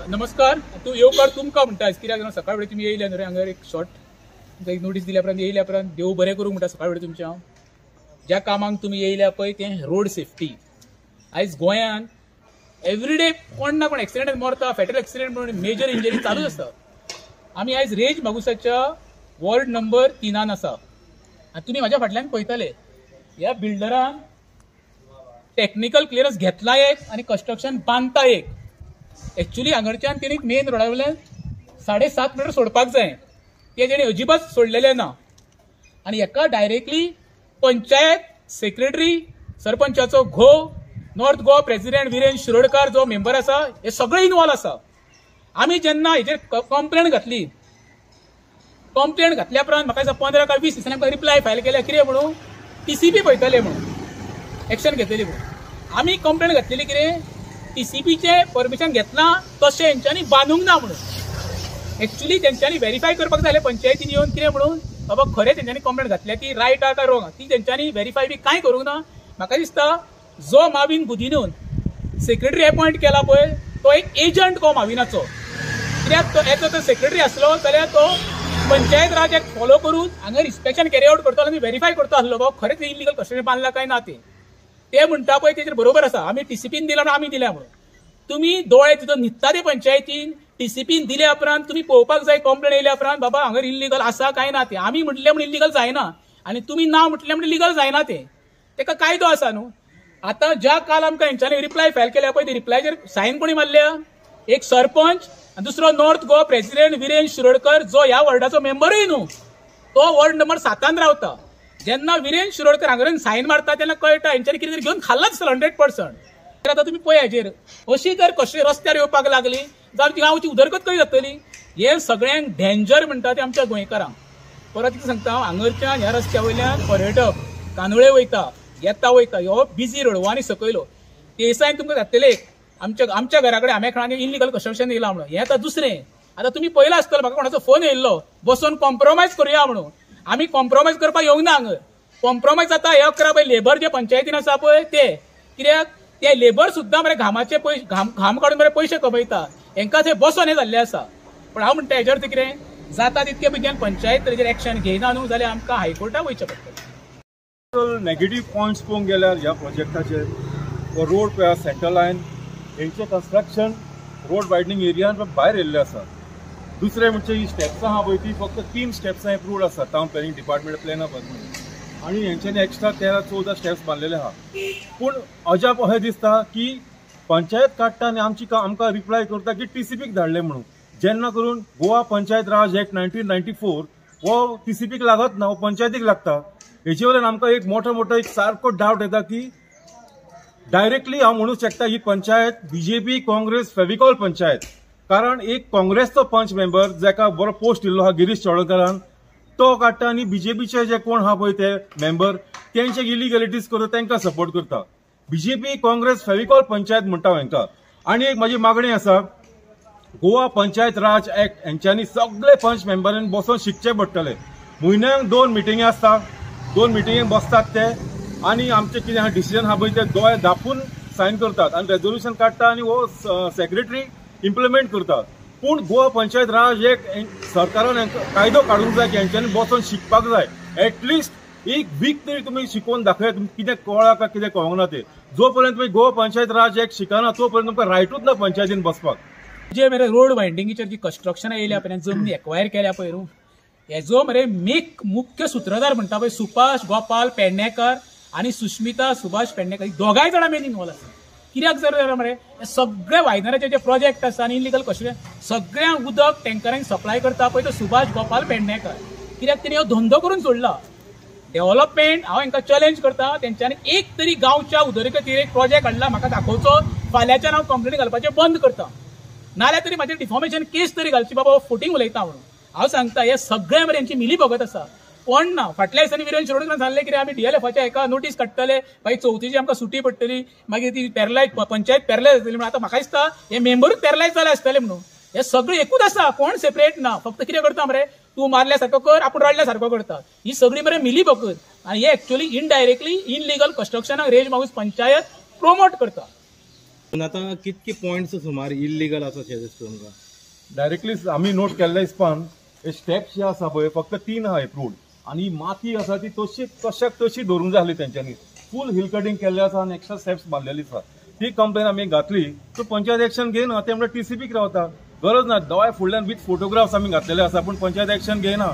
नमस्कार. तू येवकार तुमकां म्हणटा कित्याक सकाळ फुडें तुमी येयले न्हू रे हांगा एक शॉर्ट एक नोटीस दिल्या उपरांत येयल्या उपरांत देव बरें करूंक म्हणटा सकाळ फुडें तुमचें हांव ज्या कामाक तुमी येयल्या पळय तें रोड सेफ्टी. आयज गोंयान एवरीडे कोण ना कोण एक्सिडेंट मरता, फॅटल एक्सिडेंट म्हणून मेजर इंजरी चालूच आसता. आमी आयज रेंज मागुसाच्या वॉर्ड नंबर 3 आसा आनी तुमी म्हाज्या फाटल्यान पळयताले ह्या बिल्डरान टेक्निकल क्लियरन्स घेतला एक आनी कंस्ट्रक्शन बांदता एक. एक्चुअली हांगच्यान तेणी मेन रोडा वयल्यान 7.5 मिटर सोडपाक जाय ते तेणी अजिबात सोडलेले ना आनी हेका डायरेक्टली पंचायत सेक्रेटरी, सरपंचाचो घोव, नॉर्थ गोवा प्रेसिडेंट विरेन शिरोडकार जो मेंबर आसा हे सगळे इन्वॉल्व आसा. आमी जेन्ना हेजेर कंप्लेंट घातली, कंप्लेंट घातल्या उपरांत म्हाका दिसता 15 का 20 दिसांनी आमकां रिप्लाय फायल केल्या कितें म्हणून TCP पळयतले म्हणून एक्शन घेतलेली म्हणून. आमी कंप्लेंट घातलेली कितें TCPचे परमिशन घेतला तशें हेंच्यांनी बांदूंक ना म्हणून. एक्चुअली तेंच्यांनी व्हेरीफाय करपाक जाय पंचायतीन येवन कितें म्हणून बाबा खरें तेंच्यांनी कंप्लेंट घातल्या ती रायट आहा काय रॉंग आहा ती तेंच्यांनी व्हेरीफाय बी कांय करूंक ना. म्हाका दिसता जो माविन बुदिनून सेक्रेटरी अपॉइंट केला पळय तो एक एजंट को माविनाचो. कित्याक तो एज तो सेक्रेटरी आसलो जाल्यार तो पंचायत राज एक फॉलो करून हांगा इन्स्पेक्शन कॅरी आउट करतालो आनी व्हेरीफाय करता आसलो बाबा खरेंच इलिगल कस्टडी बांदला काय ना ते म्हणटा पळय तेजेर बरोबर आसा. आमी TCPन दिला म्हणून आमी दिल्या म्हणून. तुम्ही दोळे तिथं न्हिदता ते पंचायतीन TCPन दिल्या उपरांत तुम्ही पळोवपाक जाय कंप्लेंट येयल्या उपरांत बाबा हांगा इलिगल आसा काय ना ते. आमी म्हटलें म्हणून इलिगल जायना आनी तुमी ना म्हटलें म्हणून लिगल जायना ते. तेका कायदो आसा न्हू. आतां ज्या काल आमकां हेंच्यांनी रिप्लाय फायल केल्या पळय ते रिप्लायचेर सायन कोणी मारल्या एक सरपंच आनी दुसरो नॉर्थ गोवा प्रेसिडेंट विरेन शिरोडकर जो ह्या वॉर्डाचो मेंबरूय न्हू तो वॉर्ड नंबर 7 रावता. जेन्ना विरेन शिरोडकर हांगा सायन मारता तेन्ना कळटा हेंच्यांनी कितें तरी घेवन खाल्लाच आसलो 100%. आता तुम्ही पळय हेजेर अशी जर कशी रस्त्यार येवपाक लागली जाल्यार गांवची उदरगत कशी जातली. हे सगळ्यांक डेंजर म्हणटा ते आमच्या गोंयकारांक. परत कितें सांगता हांव हांगरच्या ह्या रस्त्या वयल्यान पर्यटक कांदोळे वयता येता वयता हो बिजी रोड आनी सकयलो ते दिसांनी तुमकां घातलेले आमच्या घरा कडेन हांवें खणांनी इलिगल कन्स्ट्रक्शन येयलां म्हणून. हें आतां दुसरें. आतां तुमी पळयलां आसतलो म्हाका कोणाचो फोन येयल्लो बसून कॉम्प्रोमायज करुया म्हणून. आमी कॉम्प्रोमायज करपाक येवंक ना हांगा. कॉम्प्रोमायज जाता हे करा पळय लेबर जे पंचायतीन आसा पळय ते कित्याक ते लेबर सुद्दां मरे घामाचे पयशे घाम काडून मरे पयशे कमयता हेंकां थंय बसोन हे जाल्ले आसा. पण हांव म्हणटा हेजेर कितें जाता तितके बेगीन पंचायत तेजेर एक्शन घेयना न्हू जाल्यार आमकां हायकोर्टाक वयचें पडटलें. नेगेटिव्ह पॉयंट्स पळोवंक गेल्यार ह्या प्रोजेक्टाचेर हो रोड पळय सेंटर लायन हेंचें कन्स्ट्रक्शन रोड वायडनींग एरियान भायर येयल्लें आसा. दुसरें म्हणजे ही स्टेप्स आहा पळय ती फक्त 3 स्टेप्स एप्रूव्ड आसा town planning department plan of आनी हेंच्यांनी एक्स्ट्रा 13-14 स्टेप्स बांदलेले आहा. पूण अजाप अशें दिसता की पंचायत काडटा आनी आमकां रिप्लाय करता की TCPक धाडले म्हणून. जेन्ना करून गोवा पंचायत राज एक्ट 1994 हो TCPक लागत ना हो पंचायतीक लागता. हेचे वयल्यान आमकां एक मोठो एक सारको डावट येता की डायरेक्टली हांव म्हणूंक शकता ही पंचायत BJP काँग्रेस फेविकॉल पंचायत. कारण एक काँग्रेसचो पंच मेंबर जाका बरो पोस्ट दिल्लो आहा गिरीश चोडकरान तो काडटा आनी BJPचे जे कोण आहा पळय ते मेंबर तेंचे इलिगॅलिटीज करता तांकां सपोर्ट करता. BJP काँग्रेस फेविकॉल पंचायत म्हणटा हांकां. आनी एक म्हाजी मागणी आसा गोवा पंचायत राज एक्ट हेंच्यांनी सगळे पंच मेंबरांनी बसून शिकचे पडटले. म्हयन्याक 2 मिटिंगी आसता 2 मिटिंगेक बसतात ते आनी आमचे कितें आहा डिसिजन आहा पळय ते दोळे धापून सायन करतात आनी रेजोल्युशन काडटा आनी हो सेक्रेटरी इम्प्लिमेंट करता. पूण गोवा पंचायत राज एक्ट सरकारान कायदो काडूंक जाय की हेंच्यांनी बसून शिकपाक जाय. एटलिस्ट एक वीक तरी तुमी शिकोवन दाखया तुमकां कितें कळ्ळां काय कितें कळोंक ना ते. जो पर्यंत तुमी गोवा पंचायत राज एक्ट शिकना तो पर्यंत तुमकां रायटूच ना पंचायतीन बसपाक. जे मरे रोड वायडिंगेचेर जी कन्स्ट्रक्शन येयल्या पळय जमनी एक्वायर केल्या पळय न्हू हेजो मरे मुख्य सूत्रधार म्हणटा पळय सुभाष गोपाल पेडणेकर आनी सुष्मिता सुभाष पेडणेकर दोगांय जाणां मेन इन्वॉल्व आसा. कित्याक जर मरे सगळे वायनराचे जे प्रोजेक्ट आसा आनी इलिगल कशें सगळ्यांक उदक टँकरांनी सप्लाय करता पळय तो सुभाष गोपाल पेडणेकर. कित्याक तेणी हो धंदो करून सोडला. डेव्हलपमेंट हांव हांकां चॅलेंज करता तेंच्यांनी एक तरी गांवच्या उदरगतीर एक प्रोजेक्ट हाडला म्हाका दाखोवचो फाल्यांच्यान हांव कंप्लेन घालपाचें बंद करता नाल्यार तरी म्हाजेर डिफॉर्मेशन केस तरी घालची बाबा फोटींग उलयता म्हणून. हांव सांगता हे सगळे मरे हेंची मिली भगत आसा कोण ना. फाटल्या दिसांनी विरेन शिरोडकर सांगलें कितें आमी DLFच्या एका नोटीस काडटले मागीर 4थीची आमकां सुटी पडटली मागीर ती पॅरलायज पंचायत पॅरलायज जातली म्हणून. आतां म्हाका दिसता हे मेंबरूच पॅरलायज जाले आसतले म्हणून. हे सगळे एकूच आसा कोण सेपरेट ना. फक्त कितें करता मरे तूं मारल्या सारको कर आपूण रडल्या सारको करता. ही सगळी मरे मिली भगत आनी हे actually indirectly illegal कन्स्ट्रक्शनाक range Magos panchayat promote करता. पूण आतां कितके पॉयंट्स सुमार इल्लीगल आसा अशें दिसता तुमकां? डायरेक्टली आम्ही नोट केल्ल्या हिसपान हे स्टेप्स जे आसा पळय फक्त 3 आहा एप्रूव्ड आणि माती आसा ती तशाक तशी दवरूंक जाय ahली तेंच्यांनी. फूल हिल कटिंग केल्लें आसा आनी एक्स्ट्रा स्टेप्स बांदलेली आसा. ती कंप्लेन आमी घातली सो पंचायत एक्शन घेयना ते म्हणल्यार TCPक रावता. गरज ना दोळ्या फुडल्यान विथ फोटोग्राफ्स आमी घातलेले आसा पूण पंचायत एक्शन घेयना.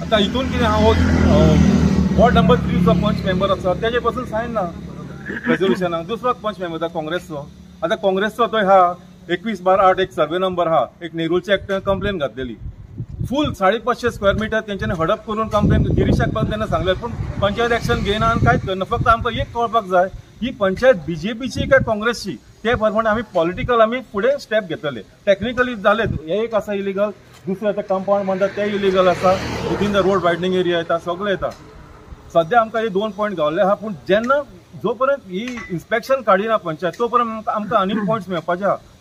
आतां हितून कितें हांव वॉर्ड नंबर 3 जो पंच मेंबर आसा तेजे पासून सायन ना रेजोल्युशनाक. दुसरो पंच मेंबर आसा काँग्रेसचो. आतां काँग्रेसचो तो हा 21/8 एक सर्वे नंबर हा एक नेरूलच्या एकट्यान कंप्लेन घातलेली. फूल 550 स्क्वेअर मीटर तेंच्यांनी हडप करून कंप्लेन गिरीशाक तेन्ना सांगले पूण पंचायत एक्शन घेयना आनी कांयच करना. फक्त आमकां एक कळपाक जाय ही पंचायत BJPची काय काँग्रेसची ते प्रमाणे आमी पॉलिटिकल आमी फुडें स्टेप घेतले. टेक्निकली जाले हे एक आसा इलिगल, दुसरे आतां कंपाऊंड म्हणटा ते इलिगल आसा, विथीन द रोड वायडनींग एरिया येता सगळे येता. सध्या आमकां हे 2 पॉयंट गावले आहा पूण जेन्ना जो पर्यंत ही इन्स्पेक्शन काडिना पंचायत तो पर्यंत आमकां आनीक पॉयंट्स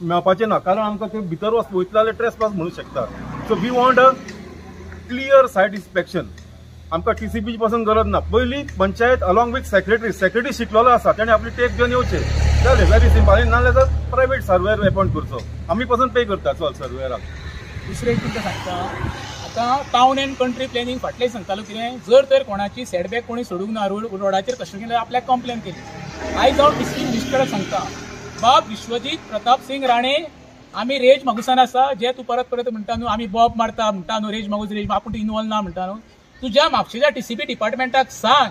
मेळपाचे ना कारण आमकां ते भितर वयतले जाल्यार ट्रेसपास म्हणू शकता. So we want a clear site inspection. आमकां TCP पासून गरज ना. पयलीं पंचायत अलॉंग विथ सेक्रेटरी शिकलेलो आसा ताणें आपली टेक घेवन येवचे जालें व्हेरी सिंपल. आनी नाजाल्यार प्रायवेट सर्वेयर अपॉयंट करचो आमी पासून पे करता चल सर्वेयराक. दुसरें एक तुमकां सांगता आतां टावन एंड कंट्री प्लॅनिंग फाटलें सांगतालो कितें जर तर कोणाची सेटबॅक कोणी सोडूंक ना रोडाचेर कस्टमर आपल्याक कंप्लेन केली. आयज हांव डिस्ट्रिक्ट मिनिस्टराक सांगता बाब विश्वजीत प्रताप सिंग राणे आमी रेज मागुसान आसा जे तूं परत परत म्हणटा न्हू आमी बॉब मारता म्हणटा न्हू रेज मागूस आपूण इनवॉल्व ना म्हणटा न्हू. तुज्या म्हापशेच्या TCP डिपार्टमेंटाक सांग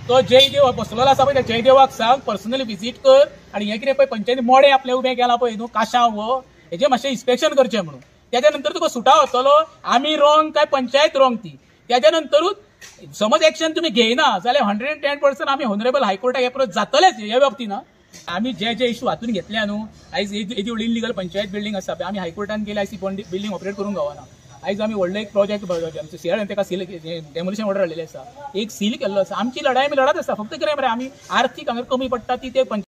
तो जयदेव बसलेलो आसा पळय त्या जयदेवाक सांग पर्सनली विजीट कर आनी हें कितें पळय पंचायती मोडे आपले उबे केला पळय न्हू काशांव वो हेजें मातशें इन्स्पेक्शन करचें म्हणून. त्याच्या नंतर तुका सुटा वतलो आमी रॉंग काय पंचायत रॉंग ती. त्याच्या नंतरूच समज एक्शन तुम्ही घेयना जाल्यार 110% आमी ऑनरेबल हायकोर्टाक एप्रोच जातलेच ह्या बाबतीन. आमी जे इश्यू हातून घेतल्या न्हू आयज येदी व्हडली इलिगल पंचायत बिल्डींग आसा पळय आमी हायकोर्टान गेले आयज बिल्डींग ऑपरेट करूंक गावना. आयज आमी व्हडलो एक प्रोजेक्ट आमचे सीआर ताका सील डेमोलिशन ऑर्डर हाडलेली आसा एक सील केल्लो आसा. आमची लढाई आमी लढत आसा फक्त कितें मरे आमी आर्थीक हांगा कमी पडटा ती ते